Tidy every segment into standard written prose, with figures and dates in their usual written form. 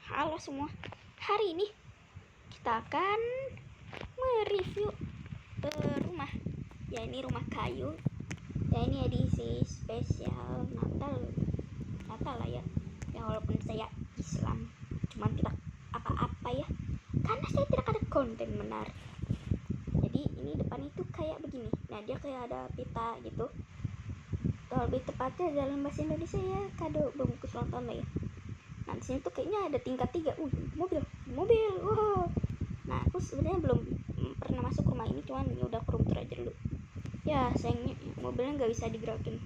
Halo semua, hari ini kita akan mereview rumah. Ya, ini rumah kayu. Ya, ini edisi spesial Natal lah ya. Ya, walaupun saya Islam, cuman tidak apa-apa ya, karena saya tidak ada konten menarik. Jadi ini depan itu kayak begini. Nah, dia kayak ada pita gitu. Kalau lebih tepatnya dalam bahasa Indonesia ya, kado bungkus ulang tahun lah ya. Nah, di sini tuh kayaknya ada tingkat 3. Mobil. Wow. Nah, aku sebenarnya belum pernah masuk rumah ini, cuman ini udah ke room tour aja dulu. Ya, sayangnya mobilnya nggak bisa digerakin.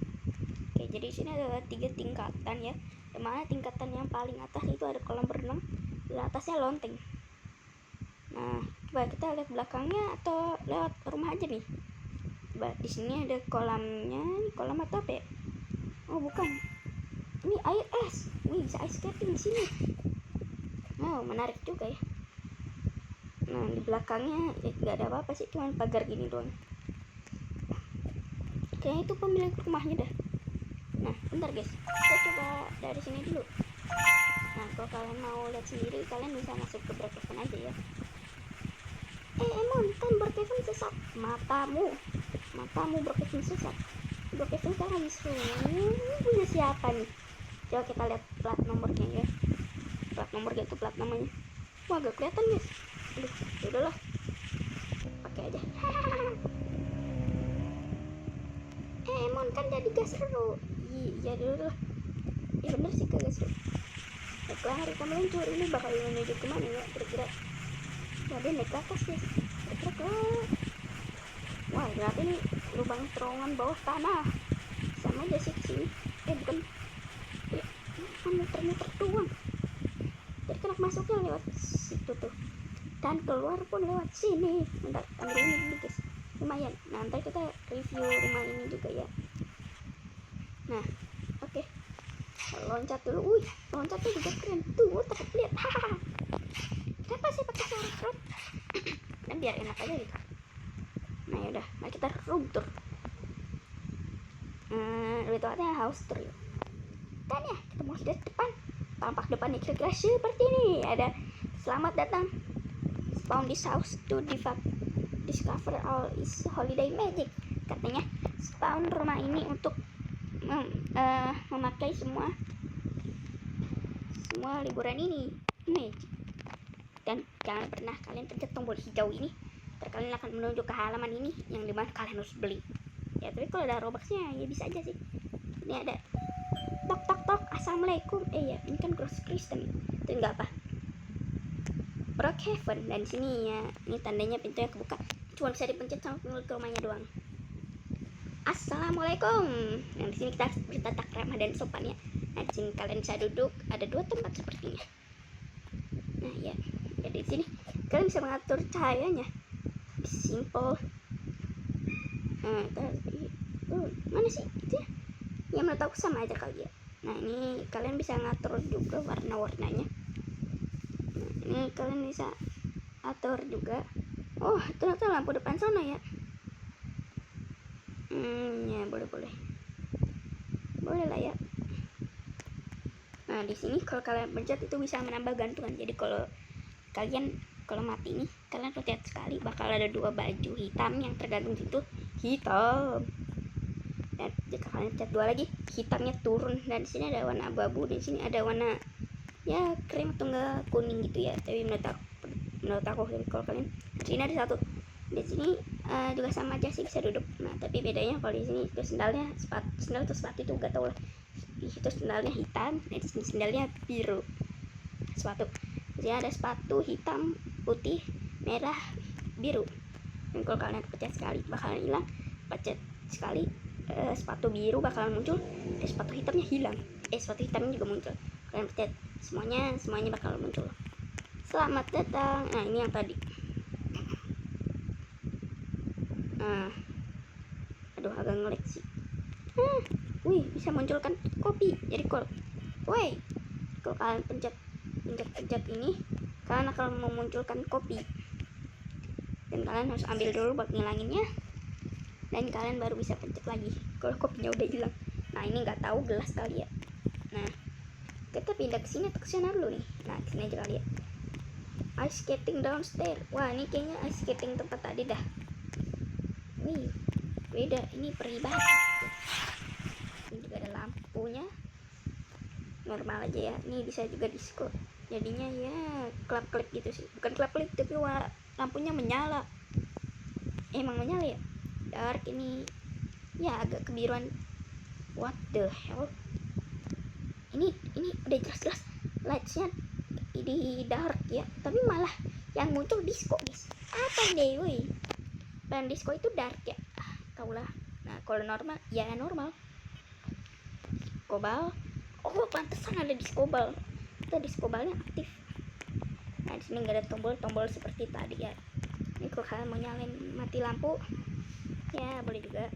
Oke, jadi di sini ada 3 tingkatan ya. Yang mana tingkatan yang paling atas itu ada kolam renang, dan atasnya lonteng. Nah, coba kita lihat belakangnya atau lewat rumah aja nih. Coba di sini ada kolamnya. Ini kolam atau apa ya? Oh, bukan. Ini air es. Wih, bisa ice skating di sini. Wow, menarik juga ya. Nah, di belakangnya nggak ada apa-apa sih, cuma pagar gini doang. Kayaknya itu pemilik rumahnya dah. Nah, bentar guys, kita coba dari sini dulu. Nah, kalau kalian mau lihat sendiri, kalian bisa masuk ke Brookhaven aja ya. Emon, kan Brookhaven sesat. Matamu Brookhaven sesat. Brookhaven sekarang lagi punya siapa nih? Coba kita lihat plat nomornya ya. Plat nomor gitu, plat namanya. Wah, gak kelihatan guys. Aduh, udahlah, pakai aja. Emon kan jadi gak seru. Iya dulu lah. Iya bener sih kagak seru. Baiklah, hari kamu meluncur ini bakal menuju kemana ya kira-kira? Wah, dia naik ke atas guys. Kira-kira ke... Wah, ternyata ini lubang terowongan bawah tanah. Sama aja sih sini. Bukan. Muter-muter doang. Jadi kan masuknya lewat situ tuh, dan keluar pun lewat sini. Bentar, ambil ini dulu guys, lumayan. Nah, ntar kita review rumah ini juga ya. Nah, oke. Loncat dulu. Wih, loncatnya juga keren tuh, takut lihat. Kenapa sih pakai suara road? Dan biar enak aja gitu. Nah, yaudah, mari kita room tour. Lebih tepatnya house tour yuk. Dan ya, kita mulai dari depan. Tampak depannya kira-kira seperti ini. Ada selamat datang, spawn this house to discover all is holiday magic. Katanya spawn rumah ini untuk memakai semua liburan ini magic. Dan jangan pernah kalian pencet tombol hijau ini, kalian akan menuju ke halaman ini yang dimana kalian harus beli ya. Tapi kalau ada Robuxnya ya bisa aja sih. Ini ada tok, assalamualaikum. Ya, ini kan cross Kristen itu enggak apa, Brookhaven. Dan sini ya, ini tandanya pintunya kebuka, cuma bisa dipencet sama pemilik rumahnya doang. Assalamualaikum. Nah, di sini kita harus bertatak ramah dan sopan ya. Nah, di sini kalian bisa duduk, ada 2 tempat sepertinya. Nah ya, jadi di sini kalian bisa mengatur cahayanya. Simple. Nah, mana sih itu ya? Ya, menurut aku sama aja kali ya. Nah, ini kalian bisa ngatur juga warna-warnanya. Nah, ini kalian bisa atur juga. Oh, ternyata lampu depan sana ya. Ya boleh lah ya. Nah, di sini kalau kalian pencet itu bisa menambah gantungan. Jadi kalau mati nih, kalian pencet sekali bakal ada 2 baju hitam yang tergantung situ hitam. Dan jika kalian pencet 2 lagi, hitamnya turun. Dan di sini ada warna abu-abu, di sini ada warna ya krim atau enggak kuning gitu ya. Tapi menurut aku kalau kalian di sini ada 1. Di sini juga sama aja sih, bisa duduk. Nah, tapi bedanya kalau di sini itu sendal atau sepatu itu enggak tahu lah. Di situ sendalnya hitam, di sini sendalnya biru. Sepatu. Di sini ada sepatu hitam, putih, merah, biru. Dan kalau kalian pencet sekali bakalan hilang. Pencet sekali sepatu biru bakalan muncul, sepatu hitamnya hilang. Sepatu hitamnya juga muncul. Kalian pencet semuanya bakal muncul. Selamat datang. Nah, ini yang tadi. Aduh, agak ngelag sih. Wih, bisa munculkan kopi. Jadi kalau kalian pencet ini, kalian akan memunculkan kopi. Dan kalian harus ambil dulu buat ngilanginnya. Dan kalian baru bisa pencet lagi kalau kopinya udah hilang. Nah, ini nggak tahu gelas kali ya. Nah, Kita pindah ke sini atau ke sana dulu nih? Nah, ke sini aja kali ya. Ice skating downstairs. Wah, ini kayaknya ice skating tempat tadi dah. Wih, beda. Ini perih banget. Ini juga ada lampunya. Normal aja ya. Ini bisa juga disco. Jadinya ya klap-klip gitu sih. Bukan klap-klip tapi lampunya menyala. Emang menyala ya? Dark ini. Ya agak kebiruan. What the hell? Ini udah jelas-jelas lightsnya di dark ya, tapi malah yang muncul disco guys. Apa deh woi, dan disco itu dark ya, kaulah. Nah kalau normal ya normal. Kobal, oh pantesan ada diskobal. Itu diskobalnya aktif. Nah di sini nggak ada tombol seperti tadi ya. Ini kalau kalian mau nyalain mati lampu ya boleh juga.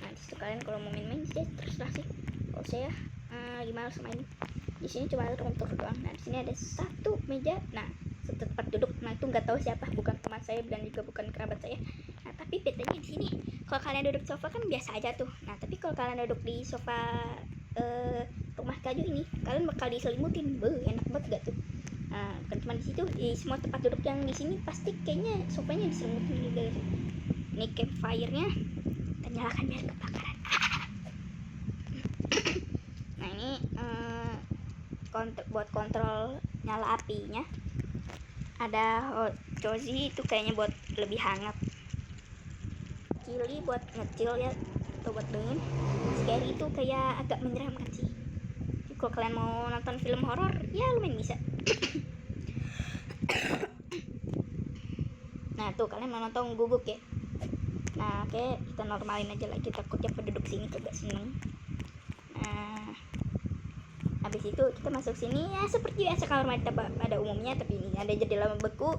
Nah disitu kalian kalau mau main sih terserah sih. Kalau saya gimana main di sini cuma ada kontur doang. Nah di sini ada satu meja, nah satu tempat duduk. Nah itu nggak tahu siapa, bukan teman saya dan juga bukan kerabat saya. Nah tapi bedanya di sini kalau kalian duduk sofa kan biasa aja tuh. Nah tapi kalau kalian duduk di sofa rumah kayu ini kalian bakal diselimutin. Enak banget gak tuh? Nah bukan cuma di situ, di semua tempat duduk yang di sini pasti kayaknya sofanya diselimutin juga sih. Ini campfire-nya kita nyalakan biar kebakaran. Nah ini buat kontrol nyala apinya. Ada cozy itu kayaknya buat lebih hangat. Chili buat ngecil ya atau buat dingin. Scary itu kayak agak menyeramkan sih. Jadi, kalau kalian mau nonton film horor ya lumayan bisa. Nah tuh kalian mau nonton guguk ya. Nah oke, kita normalin aja lagi, takutnya penduduk sini agak seneng. Nah habis itu kita masuk sini ya seperti biasa kamar mandi pada umumnya, tapi ini ada jendela beku.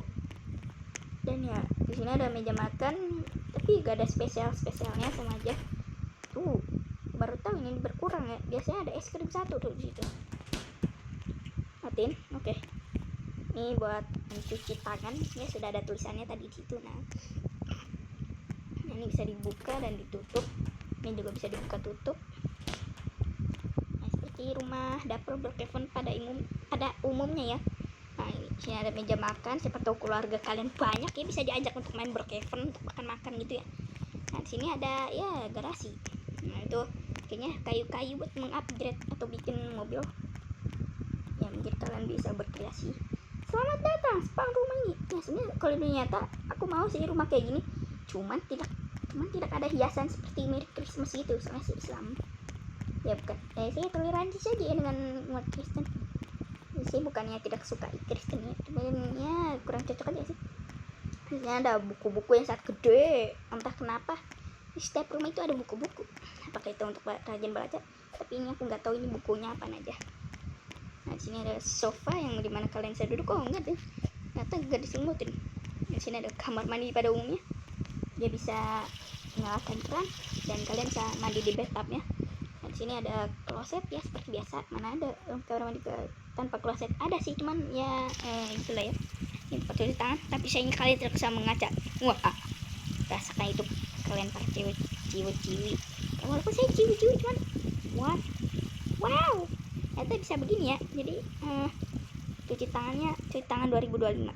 Dan ya di sini ada meja makan, tapi gak ada spesialnya, sama aja. Tuh baru tahu ini berkurang ya, biasanya ada es krim satu tuh di situ. Matiin, oke. Ini buat mencuci tangan ya, sudah ada tulisannya tadi di situ. Nah ini bisa dibuka dan ditutup, ini juga bisa dibuka tutup. Di rumah dapur Brookhaven pada umumnya ya. Nah di sini ada meja makan, siapa tahu keluarga kalian banyak ya bisa diajak untuk main Brookhaven untuk makan gitu ya. Nah di sini ada ya garasi. Nah itu kayaknya kayu-kayu buat mengupgrade atau bikin mobil ya, menjadi kalian bisa berkreasi. Selamat datang spang rumah ini. Ya sebenarnya kalau ternyata aku mau sih rumah kayak gini, cuman tidak ada hiasan seperti mirip Christmas gitu, soalnya sih Islam ya. Bukan saya toleransi saja ya dengan umat Kristen. Saya bukannya tidak suka Kristen ya, sebenarnya kurang cocok aja sih. Biasanya ada buku-buku yang sangat gede, entah kenapa di setiap rumah itu ada buku-buku. Apakah itu untuk rajin baca, tapi ini aku nggak tahu ini bukunya apa aja. Nah di sini ada sofa yang dimana kalian bisa duduk. Oh enggak deh, ternyata nggak diselimutin. Di sini ada kamar mandi pada umumnya, dia bisa menyalakan keran dan kalian bisa mandi di bathtubnya. Di sini ada kloset ya seperti biasa. Mana ada kamar mandi tanpa kloset? Ada sih, cuman ya itulah ya. Ini tempat cuci tangan, tapi sayangnya kalian tidak bisa mengaca. Wah, rasakan itu kalian para ciwi-ciwi. Walaupun saya ciwi-ciwi cuman wow, ternyata bisa begini ya. Jadi cuci tangan 2025.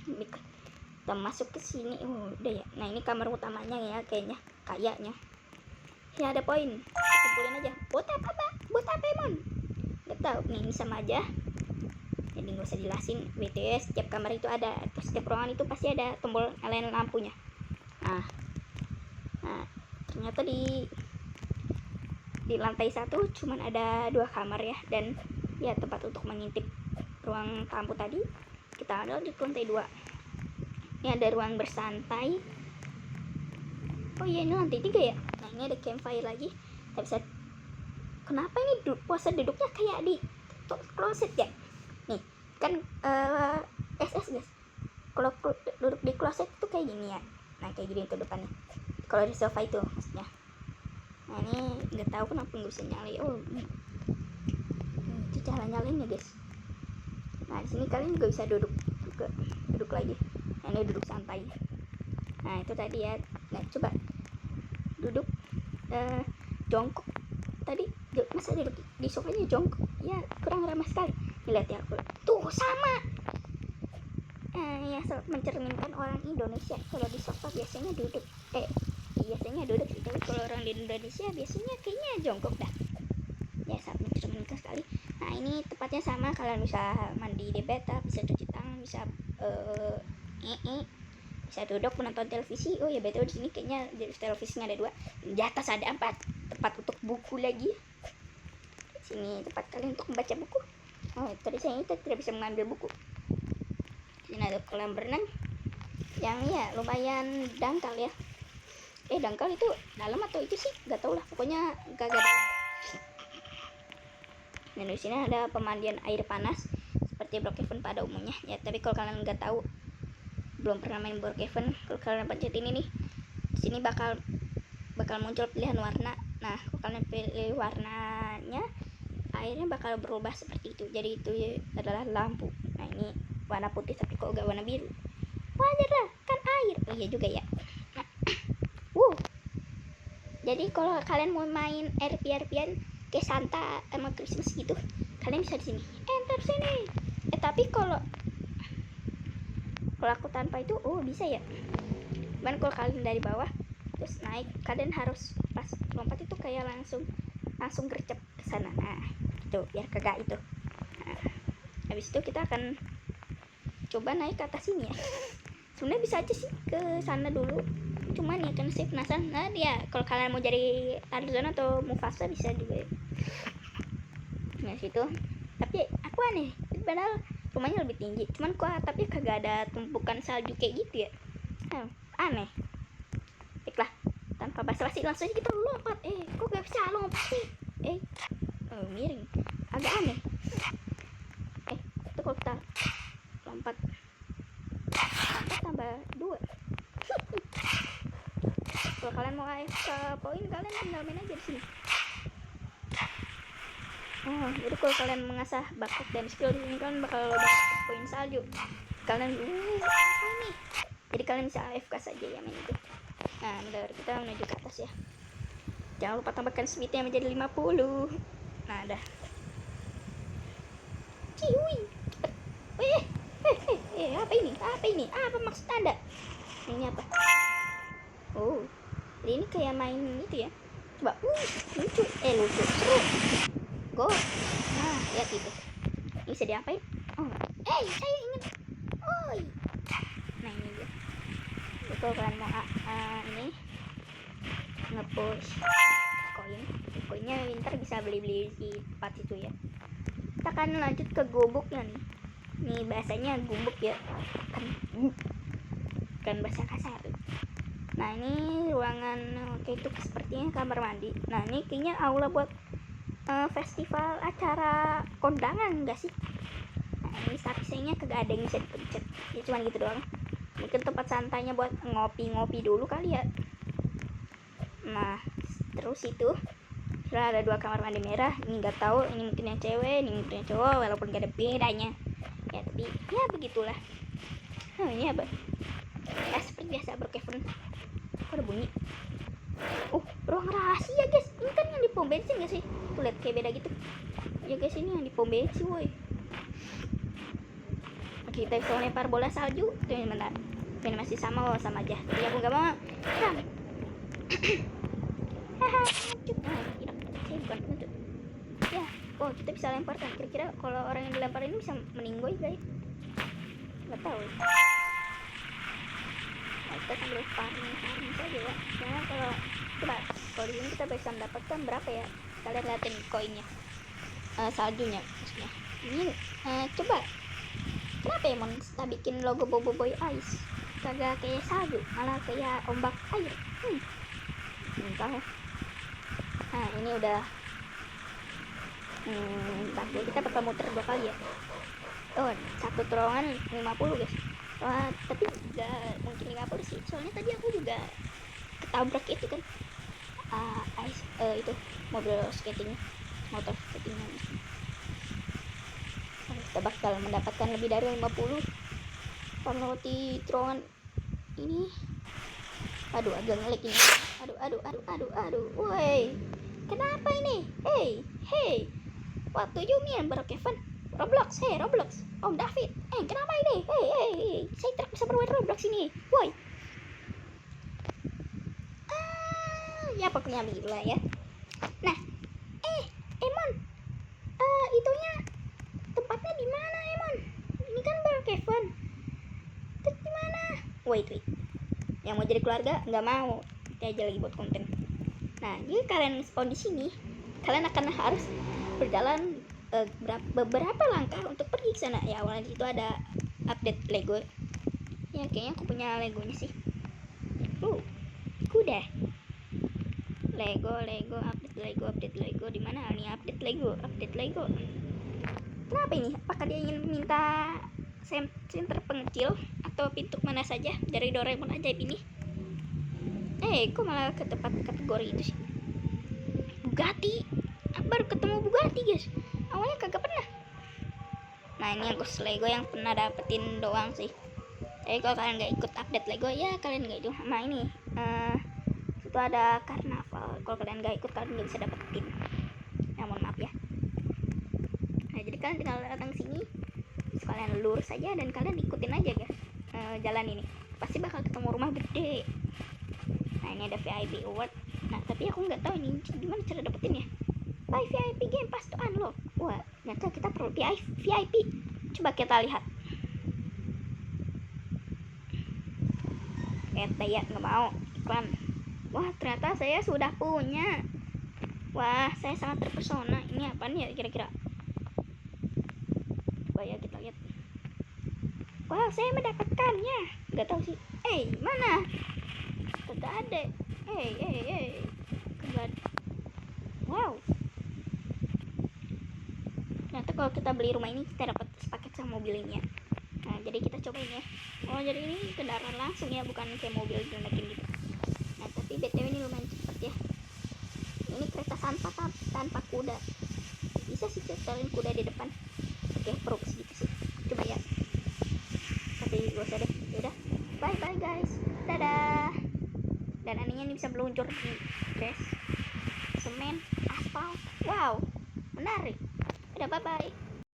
Kita masuk ke sini. Udah ya. Nah ini kamar utamanya ya kayaknya. Ya ada poin, kumpulin aja. Buat apa emang? Gak tau nih, ini sama aja. Jadi gak usah jelasin. BTS setiap kamar itu ada, setiap ruangan itu pasti ada tombol nyalain lampunya. Nah ternyata di lantai 1 cuman ada 2 kamar ya, dan ya tempat untuk mengintip ruang tamu tadi. Kita ada di lantai 2. Ini ada ruang bersantai. Oh iya, ini lantai 3 ya. Nah ini ada campfire lagi. Kita bisa, kenapa ini pose duduknya kayak di kloset ya? Nih kan SS guys, kalau duduk di kloset tuh kayak gini ya. Nah kayak gini tuh depannya, kalau di sofa itu maksudnya. Nah ini nggak tahu kenapa nggak bisa nyalain. Itu cara nyalain ya guys. Nah di sini kalian juga bisa duduk lagi. Nah ini duduk santai. Nah itu tadi ya. Nah coba duduk jongkok, tadi masa duduk di sofanya jongkok, ya kurang ramah sekali. Lihat ya, tuh sama. Ya mencerminkan orang Indonesia. Kalau di sofa biasanya duduk, biasanya duduk sih, tapi kalau orang di Indonesia biasanya kayaknya jongkok dah. Ya sangat mencerminkan sekali. Nah ini tempatnya sama, kalian bisa mandi di bathtub, bisa cuci tangan, bisa bisa duduk menonton televisi. Oh ya betul, di sini kayaknya di televisinya ada 2, di atas ada 4 tempat untuk buku lagi. Sini tempat kalian untuk membaca buku. Oh tadi saya tidak bisa mengambil buku. Sini ada kolam berenang yang ya lumayan dangkal ya. Dangkal itu dalam atau itu sih nggak tahu lah, pokoknya gak dalam. Dan di sini ada pemandian air panas seperti Brookhaven pada umumnya ya, tapi kalau kalian nggak tahu, belum pernah main Brookhaven, kalau kalian pencet ini nih, di sini bakal muncul pilihan warna. Nah kalau kalian pilih warnanya, airnya bakal berubah seperti itu. Jadi itu adalah lampu. Nah ini warna putih tapi kok gak warna biru, wajar lah kan air. Oh iya juga ya. Jadi kalau kalian mau main RP-RPan kayak Santa sama Christmas gitu, kalian bisa di sini. Enter sini. Tapi kalau aku tanpa itu, bisa ya. Cuman kalau kalian dari bawah terus naik, kalian harus pas lompat itu kayak langsung gercep ke sana. Nah, itu biar kagak itu. Nah, habis itu kita akan coba naik ke atas sini ya. Sebenarnya bisa aja sih ke sana dulu, cuman ya kan saya penasaran. Nah ya kalau kalian mau jadi Tarzan atau Mufasa bisa juga ya. Nah situ, tapi aku aneh, padahal rumahnya lebih tinggi, cuman kok atapnya kagak ada tumpukan salju kayak gitu ya. Aneh. Baiklah, tanpa basa-basi langsung aja kita lompat. Kok gak bisa lompat sih? Miring, agak aneh. Itu kalau kita lompat tambah 2. Kalau kalian mau AFK poin, kalian tinggal main aja di sini. Jadi kalau kalian mengasah bakat dan skill di sini, kalian bakal dapat poin salju. Kalian apa nih? Jadi kalian bisa AFK saja ya main itu. Nah, bentar, kita menuju ke atas ya. Jangan lupa tambahkan speednya menjadi 50. Nah, dah. Ciwi. Apa ini? Apa maksud Anda? Ini apa? Jadi ini kayak main itu ya. Coba, lucu, seru. Go. Nah, lihat itu. Ini bisa diapain? Saya ingin. Nah, ini dia. Betul, kalian mau ini nge-push koinnya winter bisa beli di tempat itu ya. Kita akan lanjut ke gubuknya nih. Ini bahasanya gubuk ya, kan bahasa kasar. Nah ini ruangan kayak itu sepertinya kamar mandi. Nah ini kayaknya aula buat festival acara kondangan enggak sih? Nah ini saksinya kagak ada yang bisa dipencet ya, cuman gitu doang. Mungkin tempat santainya buat ngopi-ngopi dulu kali ya. Nah terus itu ada 2 kamar mandi merah. Ini nggak tahu ini mungkin yang cewek, ini mungkin yang cowok, walaupun gak ada bedanya ya, tapi ya begitulah. Ini apa ya, seperti biasa Brookhaven. Ada bunyi. Ruang rahasia guys. Ini kan yang di pom bensin gak sih? Tuh lihat kayak beda gitu ya guys, ini yang di pom bensin woi. Kita bisa lempar bola salju. Tuh bentar, ini masih sama aja. Ya aku gak mau. Saya bukan penutup ya. Kita bisa lempar kan. Kira-kira kalau orang yang dilempar ini bisa meninggoy guys, nggak tahu. Nah, kita sambil farming saja ya. Karena kalau di sini kita bisa mendapatkan berapa ya? Kalian lihatin koinnya, saljunya maksudnya. Ini coba kenapa ya kita bikin logo Bobo Boy Ice kagak kayak salju, malah kayak ombak air. Entah ya. Nah ini udah tapi kita bakal muter 2 kali ya. Satu terowongan 50 guys. Tapi gak mungkin 50 sih, soalnya tadi aku juga ketabrak itu kan itu mobil skatingnya, motor skatingnya. Kita bakal mendapatkan lebih dari 50 melewati terowongan ini. Agak ngelik ini. Woi, Kenapa ini? Hey, what do you mean, Bro Kevin? Roblox, hey Roblox, Om David. Kenapa ini? Hey, saya tidak bisa bermain Roblox ini. Woi. Ya pokoknya bila ya. Nah, Emon, itunya tempatnya di mana, Emon? Ini kan Bro Kevin. Terus di mana? Wait. Yang mau jadi keluarga nggak mau. Kita aja lagi buat konten. Nah, jika kalian spawn di sini, kalian akan harus berjalan beberapa langkah untuk pergi ke sana. Ya, awalnya itu ada update Lego. Ya, kayaknya aku punya Legonya sih. Kuda. Lego, update Lego. Di mana nih update Lego? Kenapa ini? Apakah dia ingin minta center pengecil atau pintu mana saja dari Doraemon ajaib ini? Kok malah ke tempat kategori itu sih? Bugatti. Aku baru ketemu Bugatti, guys. Awalnya kagak pernah. Nah, ini aku Lego yang pernah dapetin doang sih. Tapi kalau kalian nggak ikut update Lego, ya kalian nggak itu. Sama ini, itu ada karnaval. Kalau kalian nggak ikut, kalian nggak bisa dapetin. Ya, mohon maaf ya. Nah, jadi kalian tinggal datang sini, terus kalian lurus saja dan kalian ikutin aja guys, jalan ini. Pasti bakal ketemu rumah gede. Nah, ini ada VIP award. Nah, tapi aku nggak tahu ini gimana cara dapetinnya. Buy VIP game pass to unlock. Wah, ternyata kita perlu VIP. Coba kita lihat. Ya, nggak mau iklan. Wah, ternyata saya sudah punya. Wah, saya sangat terpesona. Ini apa nih ya kira-kira? Coba ya kita lihat. Wah, saya mendapatkannya. Nggak tahu sih. Mana? Tidak ada. Wow. Ternyata kalau kita beli rumah ini kita dapat sepaket sama mobilnya. Nah, jadi kita cobain ya. Oh, jadi ini kendaraan langsung ya, bukan kayak mobil dilenakin gitu. Nah, tapi BTW ini lumayan cepet ya. Ini kereta tanpa kuda. Bisa sih setelin kuda di depan. Oke, peruk segitu sih. Coba ya. Tapi gak usah deh. Yaudah. Bye guys. Dadah. Dan anehnya ini bisa meluncur di grass, semen, aspal. Wow, menarik. Udah, bye